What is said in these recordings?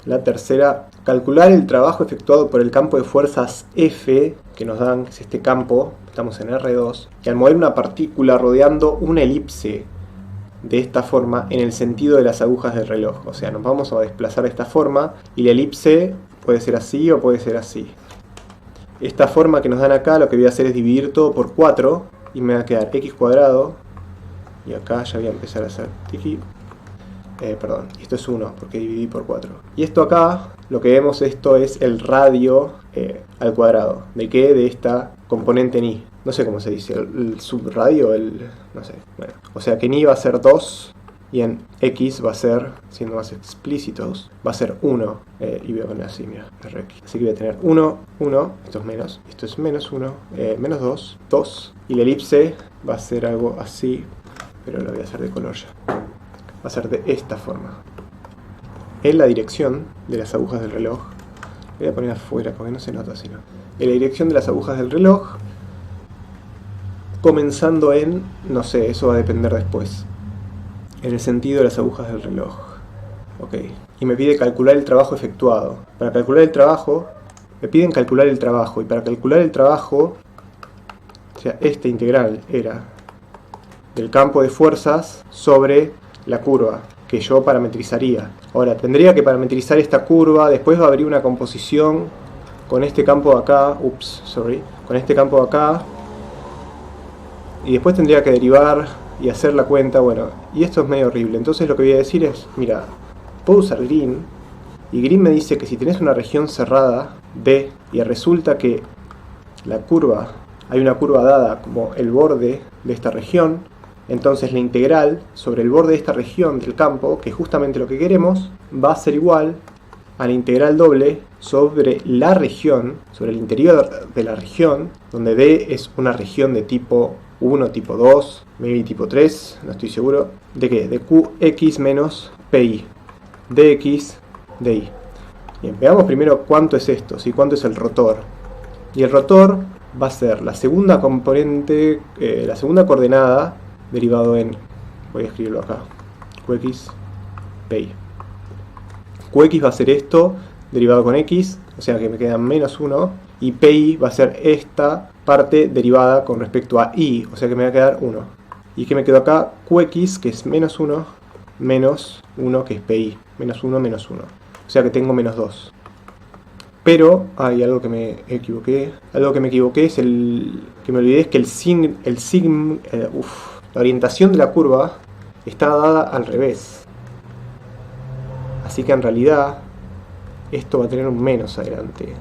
La tercera, calcular el trabajo efectuado por el campo de fuerzas F, que nos dan, que es este campo, estamos en R2, y al mover una partícula rodeando una elipse de esta forma en el sentido de las agujas del reloj. O sea, nos vamos a desplazar de esta forma y la elipse puede ser así o puede ser así. Esta forma que nos dan acá, lo que voy a hacer es dividir todo por 4 y me va a quedar x cuadrado. Y acá ya voy a empezar a hacer tiki. Perdón, esto es 1 porque dividí por 4. Y esto acá, lo que vemos, esto es el radio al cuadrado. ¿De qué? De esta componente en i. No sé cómo se dice, el subradio, no sé. Bueno, o sea que en i va a ser 2 y en x va a ser, siendo más explícitos, va a ser 1. Y voy a poner así, mira, rx. Así que voy a tener 1, 1, esto es menos, esto es menos 1, menos 2, 2. Y la elipse va a ser algo así, pero lo voy a hacer de color ya. Va a ser de esta forma. En la dirección de las agujas del reloj, voy a poner afuera porque no se nota sino. En la dirección de las agujas del reloj, comenzando en, no sé, eso va a depender después. En el sentido de las agujas del reloj. Ok. Y me pide calcular el trabajo efectuado. Para calcular el trabajo, me piden calcular el trabajo. Y para calcular el trabajo, o sea, esta integral era del campo de fuerzas sobre la curva que yo parametrizaría. Ahora, tendría que parametrizar esta curva, después va a abrir una composición con este campo de acá, con este campo de acá, y después tendría que derivar y hacer la cuenta, bueno, y esto es medio horrible. Entonces lo que voy a decir es, mira, puedo usar Green, y Green me dice que si tenés una región cerrada, D, y resulta que la curva, hay una curva dada como el borde de esta región, entonces la integral sobre el borde de esta región del campo, que es justamente lo que queremos, va a ser igual a la integral doble sobre la región, sobre el interior de la región, donde D es una región de tipo 1, tipo 2, maybe tipo 3, no estoy seguro. ¿De qué? De Qx menos Pi. Dx, dy. Bien, veamos primero cuánto es esto, ¿sí? Cuánto es el rotor. Y el rotor va a ser la segunda componente, la segunda coordenada, derivado en, voy a escribirlo acá, Qx, Pi. Qx va a ser esto, derivado con x, o sea que me queda menos 1, y Pi va a ser esta parte derivada con respecto a i, o sea que me va a quedar 1. ¿Y qué me quedó acá? Qx, que es menos 1, menos 1, que es Pi, menos 1, menos 1. O sea que tengo menos 2. Pero hay algo que me equivoqué. Algo que me equivoqué es que me olvidé, es que la orientación de la curva está dada al revés. Así que en realidad esto va a tener un menos adelante.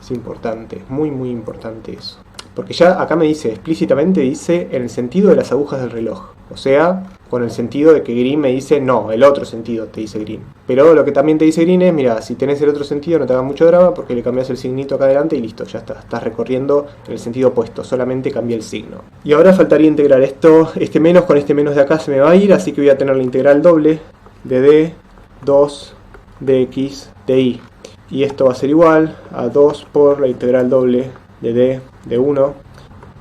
Es importante, es muy muy importante eso. Porque ya acá me dice, explícitamente dice en el sentido de las agujas del reloj. O sea, con el sentido de que Green me dice, no, el otro sentido te dice Green. Pero lo que también te dice Green es, mira, si tenés el otro sentido no te hagas mucho drama porque le cambias el signito acá adelante y listo, ya está. Estás recorriendo en el sentido opuesto, solamente cambia el signo. Y ahora faltaría integrar esto, este menos con este menos de acá se me va a ir, así que voy a tener la integral doble de D, 2, dx, dy. Y esto va a ser igual a 2 por la integral doble de D, de 1,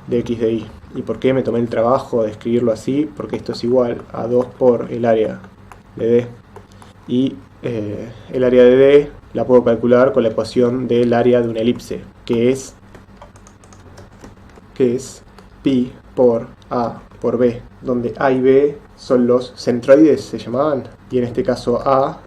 dx, dy. ¿Y por qué me tomé el trabajo de escribirlo así? Porque esto es igual a 2 por el área de D. Y el área de D la puedo calcular con la ecuación del área de una elipse, que es pi por A por B, donde A y B son los centroides, se llamaban. Y en este caso A,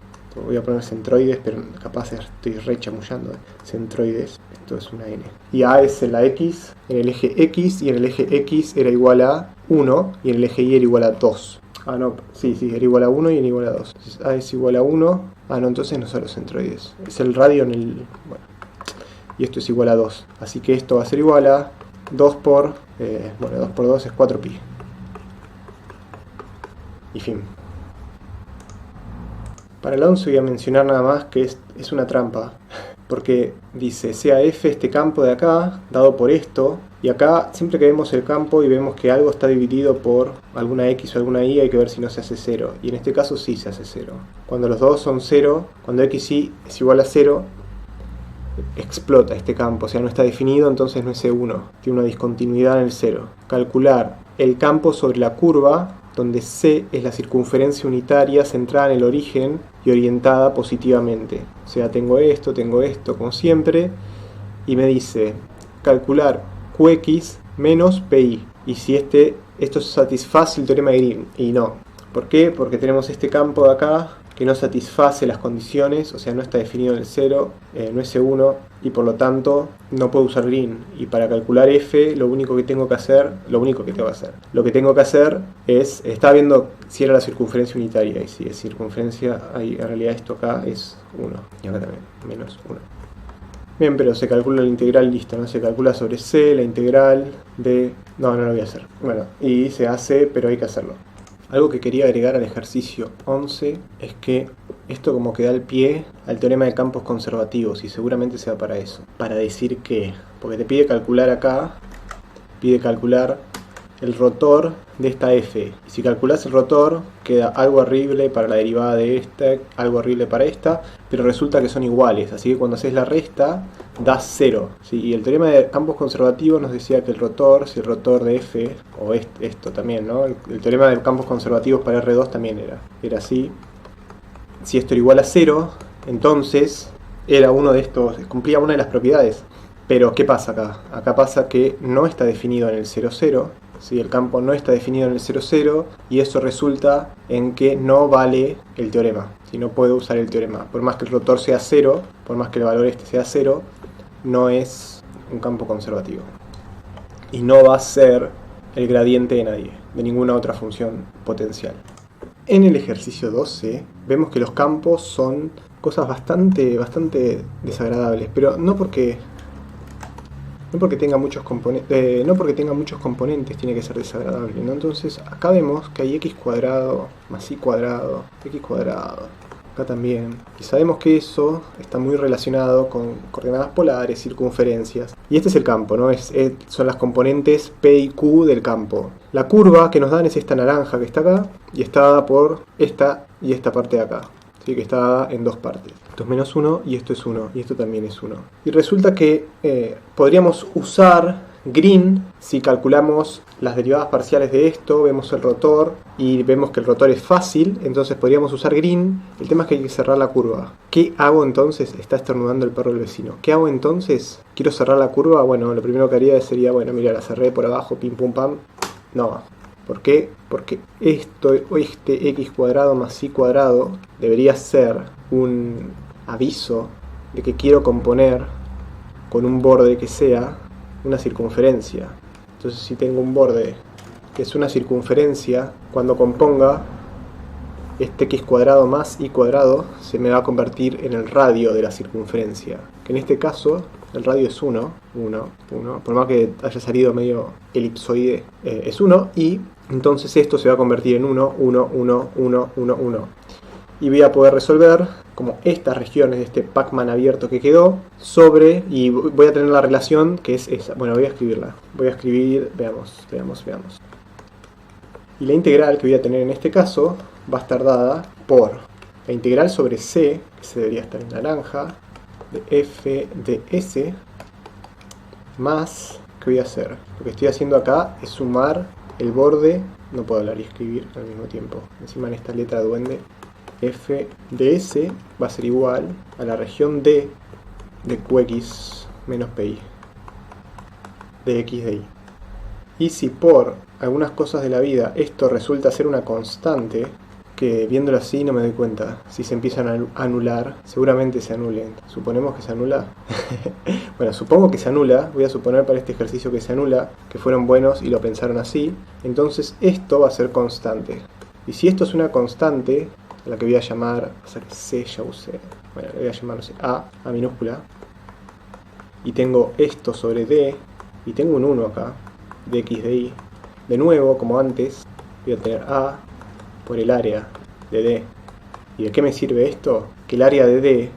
voy a poner centroides, pero capaz estoy re chamullando. Centroides, esto es una N. Y A es en la X, en el eje X, y en el eje X era igual a 1, y en el eje Y era igual a 2. Ah, no, sí, era igual a 1 y en igual a 2. Entonces A es igual a 1. Ah, no, entonces no son los centroides. Es el radio en el... Bueno. Y esto es igual a 2. Así que esto va a ser igual a 2 por... 2 por 2 es 4pi. Y fin. Para el 11 voy a mencionar nada más que es una trampa. Porque dice, sea f este campo de acá, dado por esto, y acá siempre que vemos el campo y vemos que algo está dividido por alguna x o alguna y, hay que ver si no se hace 0. Y en este caso sí se hace 0. Cuando los dos son 0, cuando x y es igual a 0, explota este campo, o sea no está definido, entonces no es E1, tiene una discontinuidad en el 0. Calcular el campo sobre la curva donde C es la circunferencia unitaria centrada en el origen y orientada positivamente. O sea, tengo esto, como siempre, y me dice calcular Qx menos Pi. Y si esto satisface el teorema de Green, y no. ¿Por qué? Porque tenemos este campo de acá que no satisface las condiciones, o sea, no está definido en el 0, no es C1, y por lo tanto no puedo usar Green. Y para calcular F, lo que tengo que hacer es, estaba viendo si era la circunferencia unitaria, y si es circunferencia, ahí en realidad esto acá es 1, y acá también, menos 1. Bien, pero se calcula la integral, listo, ¿no? Se calcula sobre C, la integral de... No lo voy a hacer. Bueno, y se hace, pero hay que hacerlo. Algo que quería agregar al ejercicio 11 es que esto como que da el pie al teorema de campos conservativos, y seguramente sea para eso. Para decir que, porque te pide calcular acá, pide calcular el rotor de esta F. Y si calculas el rotor, queda algo horrible para la derivada de esta, algo horrible para esta, pero resulta que son iguales. Así que cuando haces la resta, da 0. ¿Sí? Y el teorema de campos conservativos nos decía que el rotor, si el rotor de F, o esto también, ¿no? El teorema de campos conservativos para R2 también era así. Si esto era igual a 0, entonces era uno de estos, cumplía una de las propiedades. Pero ¿qué pasa acá? Acá pasa que no está definido en el 0, 0. ¿Sí? El campo no está definido en el 0, 0, y eso resulta en que no vale el teorema. Si no puedo usar el teorema. Por más que el rotor sea 0, por más que el valor este sea 0, no es un campo conservativo. Y no va a ser el gradiente de nadie, de ninguna otra función potencial. En el ejercicio 12 vemos que los campos son cosas bastante desagradables, pero no porque tenga muchos componentes, tiene que ser desagradable, ¿no? Entonces acá vemos que hay x cuadrado más y cuadrado, x cuadrado, acá también. Y sabemos que eso está muy relacionado con coordenadas polares, circunferencias. Y este es el campo, ¿no? Son las componentes P y Q del campo. La curva que nos dan es esta naranja que está acá, y está dada por esta y esta parte de acá. ¿Sí? Que está dada en dos partes. Esto es menos 1 y esto es 1, y esto también es 1. Y resulta que podríamos usar Green si calculamos las derivadas parciales de esto, vemos el rotor y vemos que el rotor es fácil, entonces podríamos usar Green. El tema es que hay que cerrar la curva. ¿Qué hago entonces? Está estornudando el perro del vecino. ¿Qué hago entonces? ¿Quiero cerrar la curva? Bueno, lo primero que haría sería, bueno, mira, la cerré por abajo, pim pum pam. No. ¿Por qué? Porque este x cuadrado más y cuadrado debería ser un aviso de que quiero componer con un borde que sea una circunferencia. Entonces si tengo un borde que es una circunferencia, cuando componga este x cuadrado más y cuadrado se me va a convertir en el radio de la circunferencia, que en este caso el radio es 1, por más que haya salido medio elipsoide, es 1, y entonces esto se va a convertir en 1, 1, 1, 1, 1, 1. Y voy a poder resolver como estas regiones de este Pac-Man abierto que quedó y voy a tener la relación que es esa. Bueno, voy a escribirla. Voy a escribir, veamos. Y la integral que voy a tener en este caso va a estar dada por la integral sobre C, que se debería estar en naranja, de f de s, más, ¿qué voy a hacer? Lo que estoy haciendo acá es sumar el borde, no puedo hablar y escribir al mismo tiempo, encima en esta letra duende, f de s va a ser igual a la región d de qx menos pi, de x de y. Y si por algunas cosas de la vida esto resulta ser una constante, que viéndolo así no me doy cuenta, si se empiezan a anular, seguramente se anulen. ¿Suponemos que se anula? Bueno, supongo que se anula, voy a suponer para este ejercicio que se anula, que fueron buenos y lo pensaron así. Entonces esto va a ser constante. Y si esto es una constante, a la que voy a llamar, o sea que C ya usé, bueno, le voy a llamar, no sé, A minúscula, y tengo esto sobre D, y tengo un 1 acá, de x de y, de nuevo, como antes, voy a tener A por el área de D. ¿Y de qué me sirve esto? Que el área de D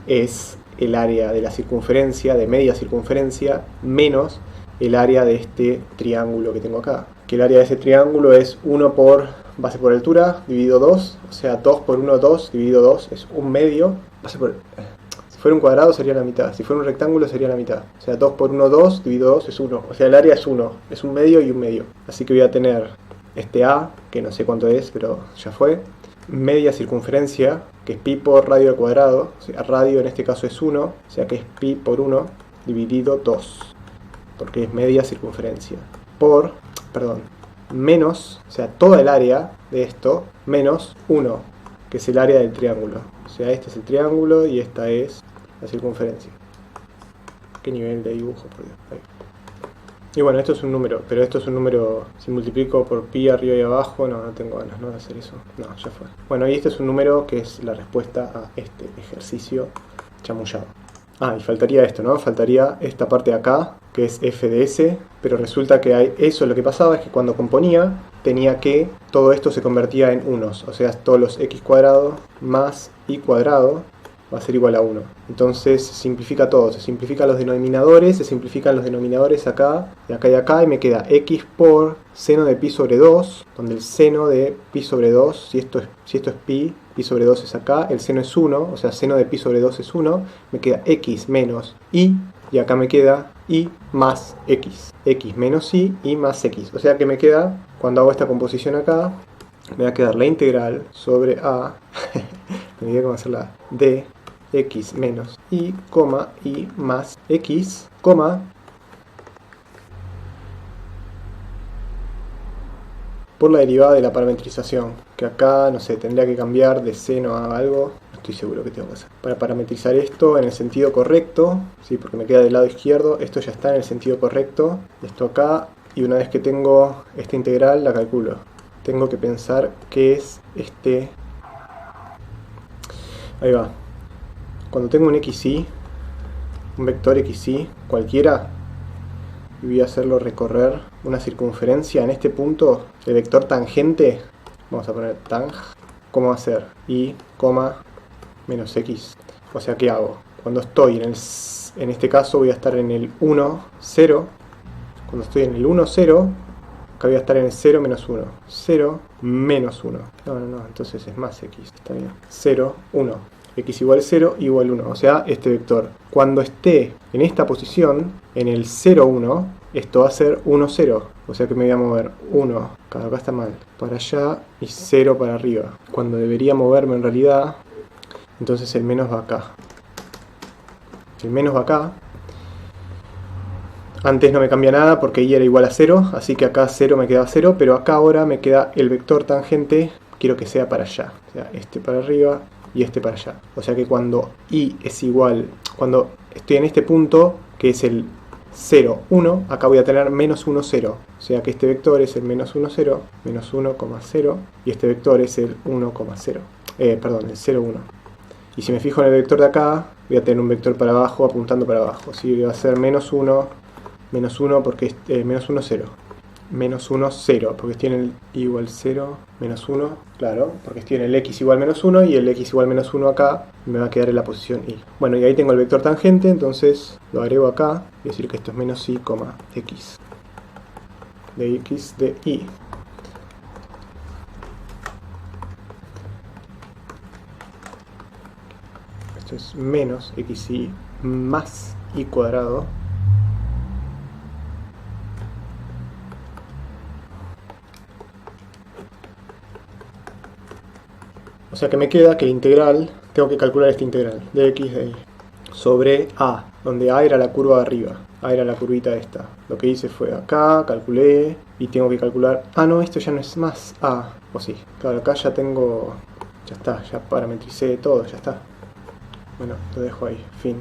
es el área de la circunferencia, de media circunferencia, menos el área de este triángulo que tengo acá. Que el área de ese triángulo es 1 por base por altura, dividido 2, o sea 2 por 1, 2, dividido 2, es un medio, base por... Si fuera un cuadrado sería la mitad, si fuera un rectángulo sería la mitad. O sea 2 por 1, 2, dividido 2 es 1, o sea el área es 1, es un medio y un medio. Así que voy a tener este A, que no sé cuánto es, pero ya fue. Media circunferencia, que es pi por radio al cuadrado. O sea, radio en este caso es 1, o sea que es pi por 1 dividido 2, porque es media circunferencia. Por, perdón, menos, o sea, toda el área de esto, menos 1, que es el área del triángulo. O sea, este es el triángulo y esta es la circunferencia. ¿Qué nivel de dibujo? Por Dios. Ahí. Y bueno, esto es un número, pero esto es un número, si multiplico por pi arriba y abajo, no tengo ganas, ¿no?, de hacer eso. No, ya fue. Bueno, y este es un número que es la respuesta a este ejercicio chamullado. Ah, y faltaría esto, ¿no? Faltaría esta parte de acá, que es f de s, pero resulta que eso lo que pasaba es que cuando componía, tenía que, todo esto se convertía en unos, o sea, todos los x cuadrado más y cuadrado va a ser igual a 1. Entonces se simplifica todo, se simplifican los denominadores acá, y acá, y me queda x por seno de pi sobre 2, donde el seno de pi sobre 2, si esto es pi sobre 2 es acá, el seno es 1, o sea, seno de pi sobre 2 es 1, me queda x menos y acá me queda y más x menos y más x, o sea que me queda, cuando hago esta composición acá, me va a quedar la integral sobre a, me olvidé cómo hacerla, de x menos y más x, por la derivada de la parametrización, que acá, no sé, tendría que cambiar de seno a algo, no estoy seguro que tengo que hacer. Para parametrizar esto en el sentido correcto, sí, porque me queda del lado izquierdo, esto ya está en el sentido correcto, esto acá, y una vez que tengo esta integral, la calculo. Tengo que pensar qué es este... Ahí va. Cuando tengo un xy, un vector xy, cualquiera, y voy a hacerlo recorrer una circunferencia en este punto, el vector tangente, vamos a poner tang, ¿cómo va a ser? Y, menos x. O sea, ¿qué hago? Cuando estoy en este caso voy a estar en el 1, 0. Cuando estoy en el 1, 0, acá voy a estar en el 0, menos 1. 0, menos 1. No, entonces es más x, está bien. 0, 1. X igual 0, igual 1. O sea, este vector. Cuando esté en esta posición, en el 0, 1, esto va a ser 1, 0. O sea que me voy a mover 1, acá está mal, para allá y 0 para arriba. Cuando debería moverme en realidad, entonces el menos va acá. El menos va acá. Antes no me cambia nada porque y era igual a 0, así que acá 0 me queda 0, pero acá ahora me queda el vector tangente, quiero que sea para allá. O sea, este para arriba y este para allá. O sea que cuando y es igual, cuando estoy en este punto, que es el 0, 1, acá voy a tener menos 1, 0. O sea que este vector es el menos 1, 0, menos 1, 0, y este vector es el 1, 0. El 0, 1. Y si me fijo en el vector de acá, voy a tener un vector para abajo apuntando para abajo. Así que va a ser menos 1, porque menos 1, 0. Menos 1, 0, porque estoy en el igual 0, menos 1, claro, porque estoy en el x igual menos 1 y el x igual menos 1 acá, me va a quedar en la posición y. Bueno, y ahí tengo el vector tangente, entonces lo agrego acá, y decir que esto es menos y, x, de x de y. Esto es menos xy más y cuadrado. O sea que me queda que la integral, tengo que calcular esta integral de x de y sobre a, donde a era la curva de arriba, a era la curvita esta. Lo que hice fue acá, calculé y tengo que calcular, no, esto ya no es más a, o sí, claro, acá ya tengo, ya está, ya parametricé todo, ya está. Bueno, lo dejo ahí, fin.